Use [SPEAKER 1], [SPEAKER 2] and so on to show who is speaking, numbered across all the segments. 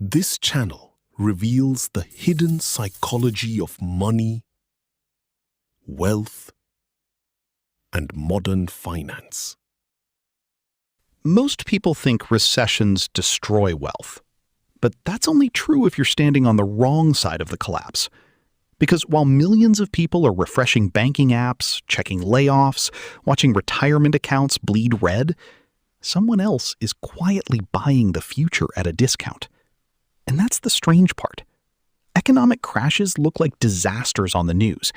[SPEAKER 1] This channel reveals the hidden psychology of money, wealth, and modern finance.
[SPEAKER 2] Most people think recessions destroy wealth. But that's only true if you're standing on the wrong side of the collapse. Because while millions of people are refreshing banking apps, checking layoffs, watching retirement accounts bleed red, someone else is quietly buying the future at a discount. And that's the strange part. Economic crashes look like disasters on the news.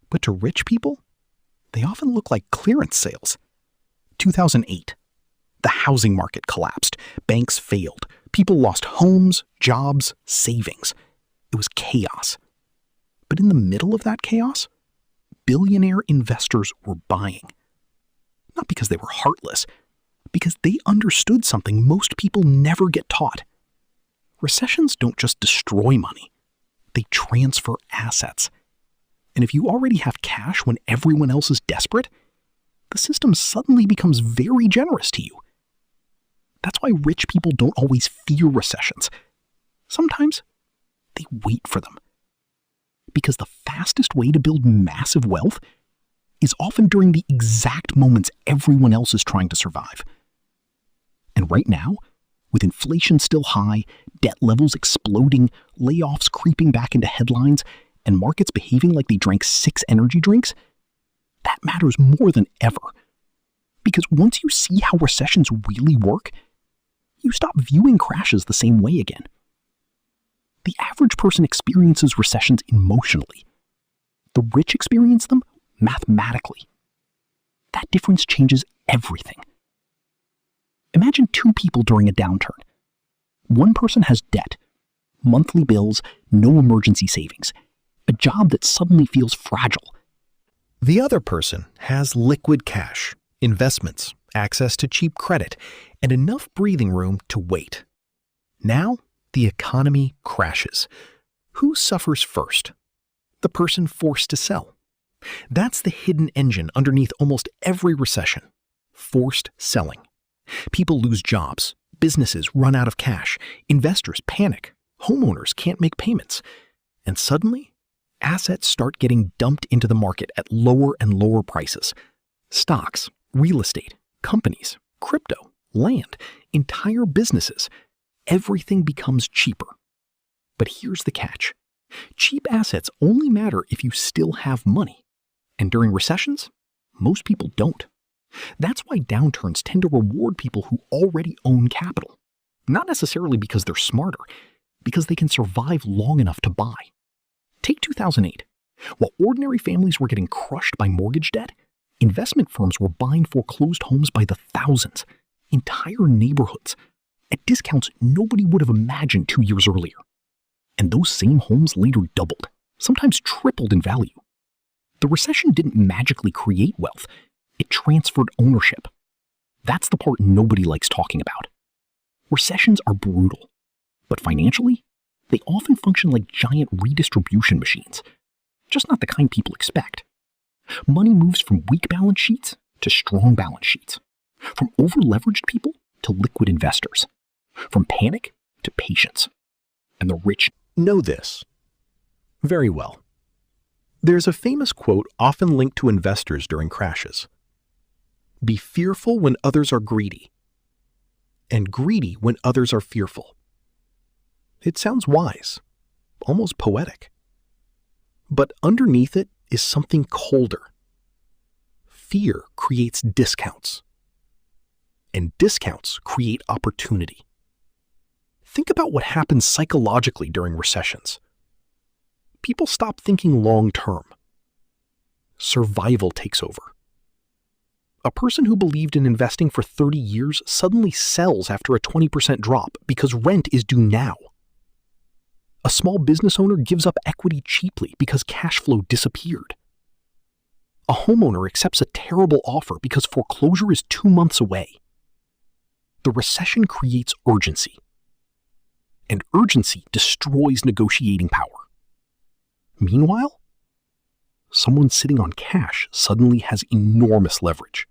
[SPEAKER 2] But to rich people, they often look like clearance sales. 2008. The housing market collapsed. Banks failed. People lost homes, jobs, savings. It was chaos. But in the middle of that chaos, billionaire investors were buying. Not because they were heartless, because they understood something most people never get taught. Recessions don't just destroy money. They transfer assets. And if you already have cash when everyone else is desperate, the system suddenly becomes very generous to you. That's why rich people don't always fear recessions. Sometimes they wait for them. Because the fastest way to build massive wealth is often during the exact moments everyone else is trying to survive. And right now, with inflation still high, debt levels exploding, layoffs creeping back into headlines, and markets behaving like they drank 6 energy drinks, that matters more than ever. Because once you see how recessions really work, you stop viewing crashes the same way again. The average person experiences recessions emotionally. The rich experience them mathematically. That difference changes everything. Imagine 2 people during a downturn. One person has debt, monthly bills, no emergency savings, a job that suddenly feels fragile.
[SPEAKER 3] The other person has liquid cash, investments, access to cheap credit, and enough breathing room to wait. Now, the economy crashes. Who suffers first? The person forced to sell. That's the hidden engine underneath almost every recession. Forced selling. People lose jobs. Businesses run out of cash. Investors panic. Homeowners can't make payments. And suddenly, assets start getting dumped into the market at lower and lower prices. Stocks, real estate, companies, crypto, land, entire businesses. Everything becomes cheaper. But here's the catch. Cheap assets only matter if you still have money. And during recessions, most people don't. That's why downturns tend to reward people who already own capital. Not necessarily because they're smarter, because they can survive long enough to buy. Take 2008. While ordinary families were getting crushed by mortgage debt, investment firms were buying foreclosed homes by the thousands, entire neighborhoods, at discounts nobody would have imagined 2 years earlier. And those same homes later doubled, sometimes tripled in value. The recession didn't magically create wealth. It transferred ownership. That's the part nobody likes talking about. Recessions are brutal, but financially, they often function like giant redistribution machines, just not the kind people expect. Money moves from weak balance sheets to strong balance sheets, from over-leveraged people to liquid investors, from panic to patience. And the rich know this very well. There's a famous quote often linked to investors during crashes. Be fearful when others are greedy, and greedy when others are fearful. It sounds wise, almost poetic. But underneath it is something colder. Fear creates discounts, and discounts create opportunity. Think about what happens psychologically during recessions. People stop thinking long-term. Survival takes over. A person who believed in investing for 30 years suddenly sells after a 20% drop because rent is due now. A small business owner gives up equity cheaply because cash flow disappeared. A homeowner accepts a terrible offer because foreclosure is 2 months away. The recession creates urgency. And urgency destroys negotiating power. Meanwhile, someone sitting on cash suddenly has enormous leverage.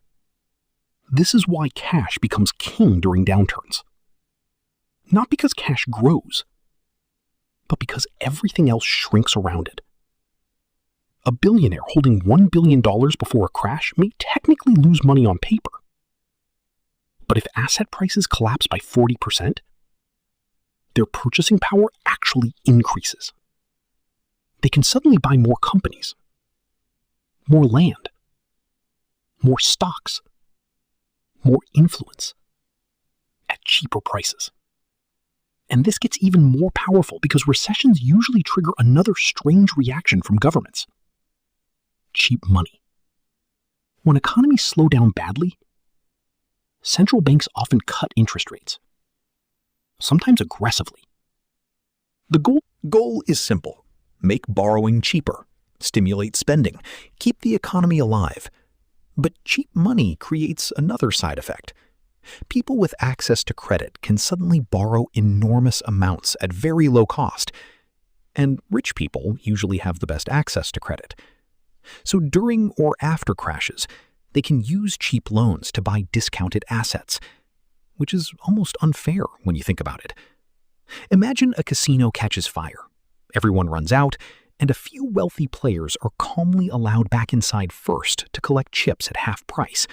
[SPEAKER 3] This is why cash becomes king during downturns. Not because cash grows, but because everything else shrinks around it. A billionaire holding $1 billion before a crash may technically lose money on paper. But if asset prices collapse by 40%, their purchasing power actually increases. They can suddenly buy more companies, more land, more stocks, more influence at cheaper prices. And this gets even more powerful because recessions usually trigger another strange reaction from governments: cheap money. When economies slow down badly, central banks often cut interest rates, sometimes aggressively.
[SPEAKER 2] The goal is simple: make borrowing cheaper, stimulate spending, keep the economy alive. But cheap money creates another side effect. People with access to credit can suddenly borrow enormous amounts at very low cost, and rich people usually have the best access to credit. So during or after crashes, they can use cheap loans to buy discounted assets, which is almost unfair when you think about it. Imagine a casino catches fire. Everyone runs out, and a few wealthy players are calmly allowed back inside first to collect chips at half price.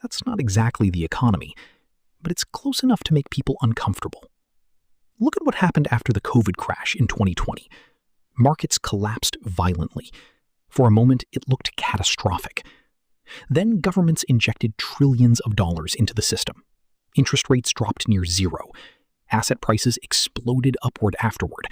[SPEAKER 2] That's not exactly the economy, but it's close enough to make people uncomfortable. Look at what happened after the COVID crash in 2020. Markets collapsed violently. For a moment, it looked catastrophic. Then governments injected trillions of dollars into the system. Interest rates dropped near zero. Asset prices exploded upward afterward.